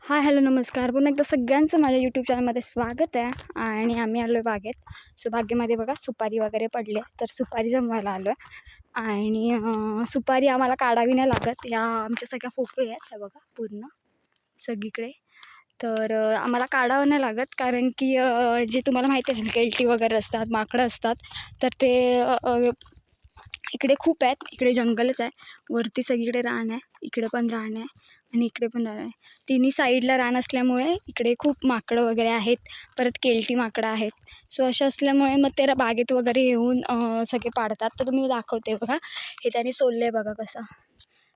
हाय, hello, नमस्कार. पुन्हा एकदा सगळ्यांचं माझ्या यूट्यूब चॅनलमध्ये स्वागत आहे. आणि आम्ही आलो आहे बागेत. सो बागेमध्ये बघा सुपारी वगैरे पडली आहे, तर सुपारी जमवायला आलो आहे. आणि सुपारी आम्हाला काढावी नाही लागत. या आमच्या सगळ्या पोकळी आहेत त्या बघा पूर्ण सगळीकडे. तर आम्हाला काढावं नाही लागत, कारण की जे तुम्हाला माहिती असेल केलटी वगैरे असतात, माकडं असतात, तर ते इकडे खूप आहेत. इकडे जंगलच आहे, वरती सगळीकडे रान आहे, इकडे पण रान आहे आणि इकडे पण रान आहे. तिन्ही साईडला रान असल्यामुळे इकडे खूप माकडं वगैरे आहेत. परत केलटी माकडं आहेत. सो अशा असल्यामुळे मग ते बागेत वगैरे येऊन सगळे पाडतात. तर तुम्ही दाखवते बघा, हे त्यांनी सोलले बघा कसं.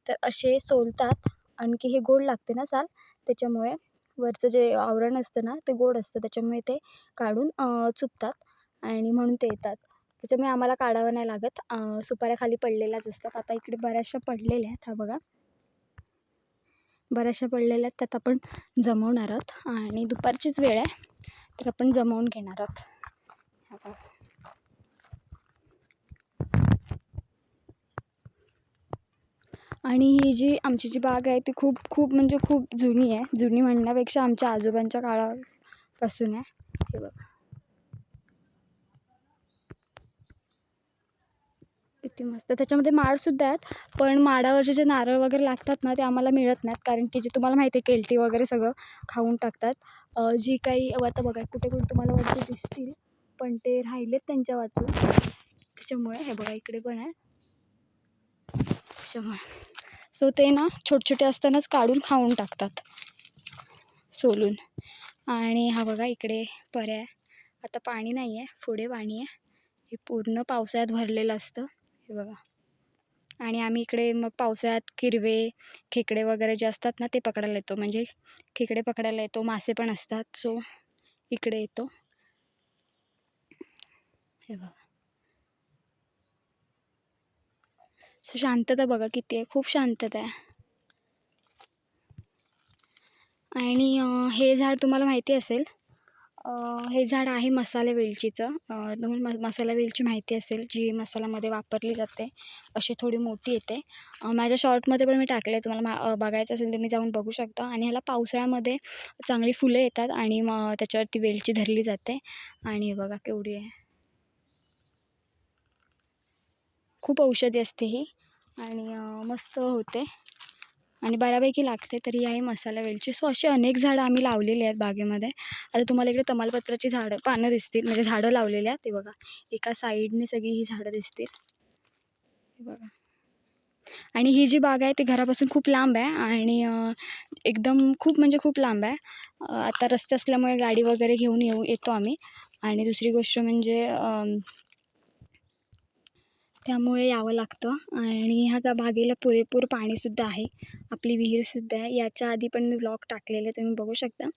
तर असे सोलतात. आणखी हे गोड लागते ना साल, त्याच्यामुळे वरचं जे आवरण असतं ना ते गोड असतं, त्याच्यामुळे ते काढून चुपतात आणि म्हणून ते येतात. त्याच्यामुळे आम्हाला काढावं नाही लागत. सुपाऱ्या खाली पडलेल्याच असतात. आता इकडे बऱ्याचशा पडलेल्या आहेत, हा बघा बऱ्याचशा पडलेल्या आहेत. त्यात आपण जमवणार आहोत आणि दुपारचीच वेळ आहे, तर आपण जमवून घेणार आहोत. हा बघा. आणि ही जी आमची जी बाग आहे ती खूप खूप म्हणजे खूप जुनी आहे. जुनी म्हणण्यापेक्षा आमच्या आजोबांच्या काळापासून आहे. हे बघा किती मस्त. त्याच्यामध्ये माडसुद्धा आहेत, पण माडावरचे जे नारळ वगैरे लागतात ना ते आम्हाला मिळत नाहीत, कारण की जे तुम्हाला माहिती आहे केलटी वगैरे सगळं खाऊन टाकतात. जी काही आता बघा कुठे कुठे तुम्हाला वरती दिसतील, पण ते राहिलेत त्यांच्या वाचून. त्याच्यामुळे हे बघा इकडे पण आहे. त्याच्यामुळे सो ते ना छोटे छोटे असतानाच काढून खाऊन टाकतात सोलून. आणि हा बघा इकडे पर्या. आता पाणी नाही आहे, पुढे पाणी आहे. हे पूर्ण पावसाळ्यात भरलेलं असतं, हे बघा. आणि आम्ही इकडे मग पावसाळ्यात किरवे, खेकडे वगैरे जे असतात ना ते पकडायला येतो. म्हणजे खेकडे पकडायला येतो, मासे पण असतात. सो इकडे येतो, हे बघा. सो शांतता बघा किती आहे, खूप शांतता आहे. आणि हे झाड तुम्हाला माहिती असेल, हे झाड आहे मसाला वेलचीचं. तुम्हाला मसाला वेलची माहिती असेल, जी मसाल्यामध्ये वापरली जाते. अशी थोडी मोठी येते. माझ्या शॉर्टमध्ये पण मी टाकले आहे, तुम्हाला बघायचं असेल तर मी जाऊन बघू शकता. आणि ह्याला पावसाळ्यामध्ये चांगली फुलं येतात आणि मग त्याच्यावरती वेलची धरली जाते. आणि बघा केवढी आहे, खूप औषधी असते ही. आणि मस्त होते आणि बऱ्यापैकी लागते. तरी आहे मसाला वेलची. सो असे अनेक झाडं आम्ही लावलेली आहेत बागेमध्ये. आता तुम्हाला इकडे तमालपत्राची झाडं पानं दिसतील, म्हणजे झाडं लावलेली आहेत ते बघा. एका साईडने सगळी ही झाडं दिसतील, हे बघा. आणि ही जी बाग आहे ती घरापासून खूप लांब आहे आणि एकदम खूप म्हणजे खूप लांब आहे. आता रस्ते असल्यामुळे गाडी वगैरे घेऊन येतो आम्ही. आणि दुसरी गोष्ट म्हणजे त्यामुळे यावं लागतं. आणि ह्या बागेला पुरेपूर पाणीसुद्धा आहे, आपली विहीरसुद्धा आहे. याच्या आधी पण मी व्लॉग टाकलेले, तुम्ही बघू शकता.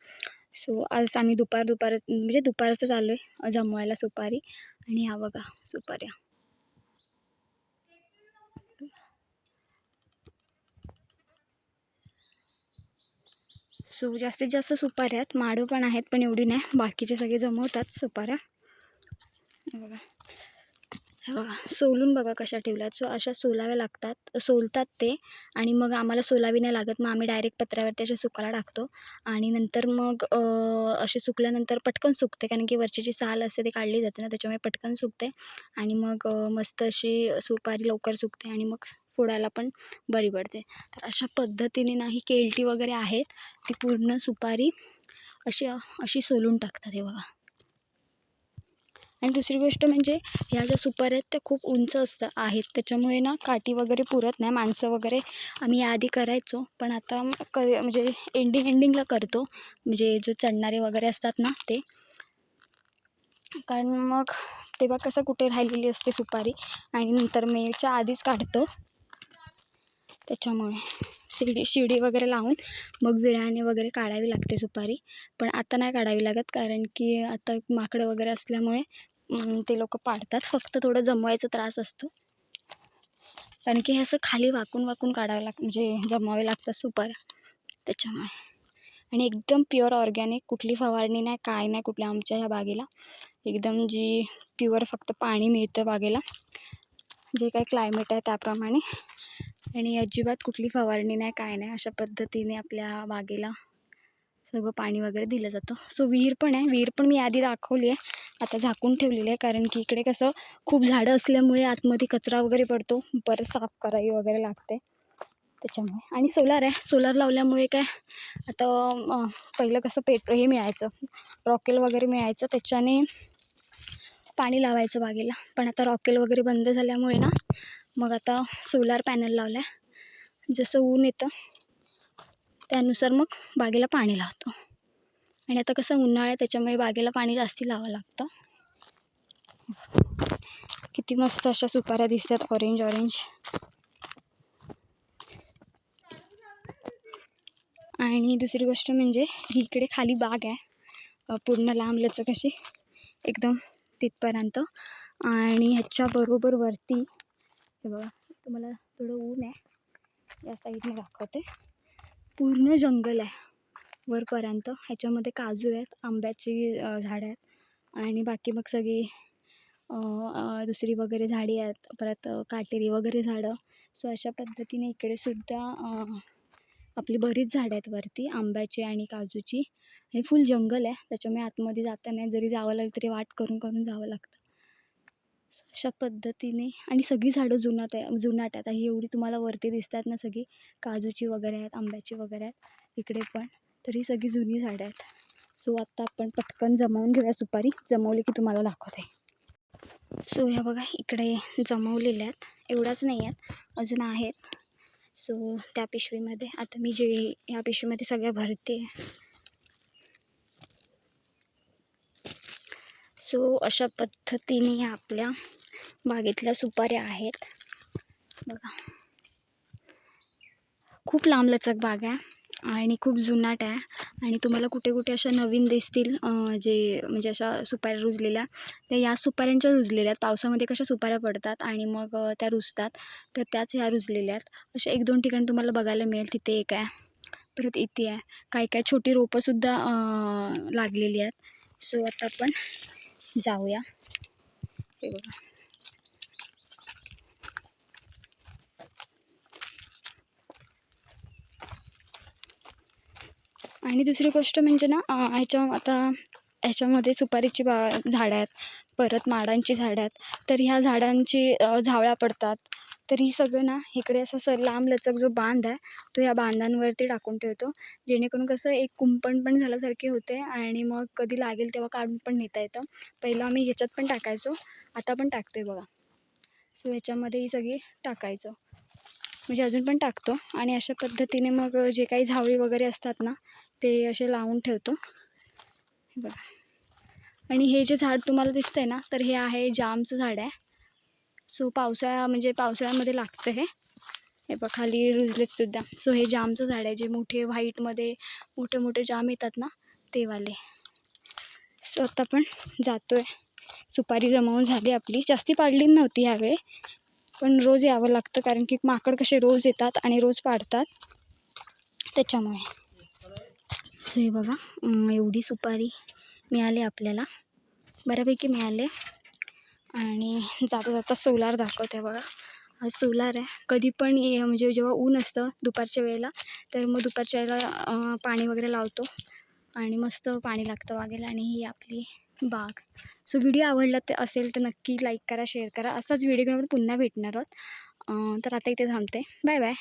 सो आज आम्ही म्हणजे दुपारचं आलो आहे जमवायला सुपारी. आणि हा बघा सुपाऱ्या. सो जास्तीत जास्त सुपाऱ्या आहेत, माडं पण आहेत पण एवढी नाही. बाकीचे सगळे जमवतात सुपाऱ्या, बघा. हे बघा सोलून बघा कशा ठेवल्यात. सो अशा सोलाव्या लागतात, सोलतात ते. आणि मग आम्हाला सोलावी नाही लागत, मग आम्ही डायरेक्ट पत्र्यावरती असे सुकायला टाकतो. आणि नंतर मग असे सुकल्यानंतर पटकन सुकते, कारण की वरची जी साल असते ती काढली जाते ना, त्याच्यामुळे पटकन सुकते. आणि मग मस्त अशी सुपारी लवकर सुकते आणि मग फोडायला पण बरी पडते. तर अशा पद्धतीने ना ही केलटी वगैरे आहेत ती पूर्ण सुपारी अशी अशी सोलून टाकतात, हे बघा. आणि दुसरी गोष्ट म्हणजे ह्या ज्या सुपाऱ्या आहेत त्या खूप उंच आहेत, त्याच्यामुळे ना काठी वगैरे पुरत नाही. माणसं वगैरे आम्ही याआधी करायचो, पण आता म्हणजे एंडिंगला करतो, म्हणजे जो चढणारे वगैरे असतात ना ते. कारण मग तेव्हा कसं कुठे राहिलेली असते सुपारी आणि नंतर मेच्या आधीच काढतो, त्याच्यामुळे शिडी वगैरे लावून मग विळ्याने वगैरे काढावी लागते सुपारी. पण आता नाही काढावी लागत, कारण की आता माकडं वगैरे असल्यामुळे ते लोक पाडतात. फक्त थोडं जमवायचा त्रास असतो, कारण की हे असं खाली वाकून वाकून काढावं लागतं, म्हणजे जमवावे लागतात सुपाऱ्या, त्याच्यामुळे. आणि एकदम प्युअर ऑर्गॅनिक, कुठली फवारणी नाही, काय नाही कुठल्या आमच्या ह्या बागेला. एकदम जी प्युअर फक्त पाणी मिळतं बागेला, जे काही क्लायमेट आहे त्याप्रमाणे. आणि अजिबात कुठली फवारणी नाही, काय नाही. अशा पद्धतीने आपल्या बागेला सगळं पाणी वगैरे दिलं जातं. सो विहीर पण आहे. विहीर पण मी आधी दाखवली आहे, आता झाकून ठेवलेली आहे, कारण की इकडे कसं खूप झाडं असल्यामुळे आतमध्ये कचरा वगैरे पडतो, परत साफ करावी वगैरे लागते त्याच्यामुळे. आणि सोलार आहे. सोलार लावल्यामुळे काय आता पहिलं कसं हे मिळायचं, रॉकेल वगैरे मिळायचं, त्याच्याने पाणी लावायचं बागेला. पण आता रॉकेल वगैरे बंद झाल्यामुळे ना मग आता सोलार पॅनल लावलं आहे. जसं ऊन येतं त्यानुसार मग बागेला पाणी लावतो. आणि आता कसं उन्हाळा आहे त्याच्यामुळे बागेला पाणी जास्ती लावावं लागतं. किती मस्त अशा सुपाऱ्या दिसतात, ऑरेंज ऑरेंज. आणि दुसरी गोष्ट म्हणजे ही इकडे खाली बाग आहे, पूर्ण लांबलचक अशी एकदम तिथपर्यंत. आणि ह्याच्या बरोबर वरती हे बघा, तुम्हाला थोडं ऊन आहे या साईडने दाखवते, पूर्ण जंगल आहे वरपर्यंत. ह्याच्यामध्ये काजू आहेत, आंब्याची झाडं आहेत आणि बाकी मग सगळी दुसरी वगैरे झाडी आहेत, परत काटेरी वगैरे झाडं. सो अशा पद्धतीने इकडे सुद्धा आपली बरीच झाडं आहेत वरती, आंब्याची आणि काजूची. हे फुल जंगल आहे, त्याच्यामुळे आतमध्ये जाताना जरी जावं लागलं तरी वाट करून करून जावं लागतं. अशा पद्धतीने. आणि सगळी झाडं जुनाट आहेत. ही एवढी तुम्हाला वरती दिसतात ना, सगळी काजूची वगैरे आहेत, आंब्याची वगैरे आहेत इकडे पण, तर ही सगळी जुनी झाडं आहेत. सो आत्ता आपण पटकन जमवून घेऊया सुपारी, जमवली की तुम्हाला दाखवते. सो ह्या बघा इकडे जमवलेल्या आहेत, एवढाच नाही आहेत, अजून आहेत. सो त्या पिशवीमध्ये आता मी ह्या पिशवीमध्ये सगळ्या भरते. सो अशा पद्धतीने ह्या आपल्या बागेतल्या सुपाऱ्या आहेत बघा. खूप लांबलचक बाग आहे आणि खूप जुनाट आहे. आणि तुम्हाला कुठे कुठे अशा नवीन दिसतील जे म्हणजे अशा सुपाऱ्या रुजलेल्या, त्या या सुपाऱ्यांच्या रुजलेल्या आहेत. पावसामध्ये कशा सुपाऱ्या पडतात आणि मग त्या रुजतात, तर त्याच ह्या रुजलेल्या आहेत. अशा 1-2 ठिकाणी तुम्हाला बघायला मिळेल. तिथे एक आहे, परत इथे आहे, काही छोटी रोपंसुद्धा लागलेली आहेत. सो आता आपण जाऊया. हे बघा, आणि दुसरी गोष्ट म्हणजे ना ह्याच्यामध्ये सुपारीची झाडं आहेत, परत माडांची झाडं आहेत. तर ह्या झाडांची झावळ्या पडतात, तर ही सगळं ना इकडे असं लांबलचक जो बांध आहे तो या बांधांवरती टाकून ठेवतो, जेणेकरून कसं एक कुंपण पण झाल्यासारखे होते आणि मग कधी लागेल तेव्हा काढून पण नेता येतं. पहिलं आम्ही ह्याच्यात पण टाकायचो, आता पण टाकतोय बघा. सो ह्याच्यामध्ये ही सगळी टाकायचो, म्हणजे अजून पण टाकतो. आणि अशा पद्धतीने मग जे काही झावळी वगैरे असतात ना ते असे लावून ठेवतो. हे बघा. आणि हे जे झाड तुम्हाला दिसतंय ना, तर हे आहे जामचं झाड आहे. सो पावसाळ्यामध्ये लागतं हे. हे बघा खाली रुजलेत सुद्धा. सो हे जामचं झाड आहे, जे मोठे व्हाईटमध्ये मोठे मोठे जाम येतात ना ते वाले. सो आता आपण जातोय. सुपारी जमावून झाली आपली, जास्ती पाडली नव्हती ह्यावेळी, पण रोज यावं लागतं कारण की माकड कसे रोज येतात आणि रोज पाडतात त्याच्यामुळे. सो हे बघा, एवढी सुपारी मिळाली आपल्याला, बऱ्यापैकी मिळाले. आणि जाता जाता सोलार दाखवते बघा. हा सोलार आहे. कधी पण म्हणजे जेव्हा ऊन असतं दुपारच्या वेळेला, तर मग दुपारच्या वेळेला पाणी वगैरे लावतो आणि मस्त पाणी लागतं बागेला. आणि ही आपली बाग. सो व्हिडिओ आवडला असेल तर नक्की लाईक करा, शेअर करा. असाच व्हिडिओ घेऊन पुन्हा भेटणार आहोत. तर आता इथे थांबते. Bye bye.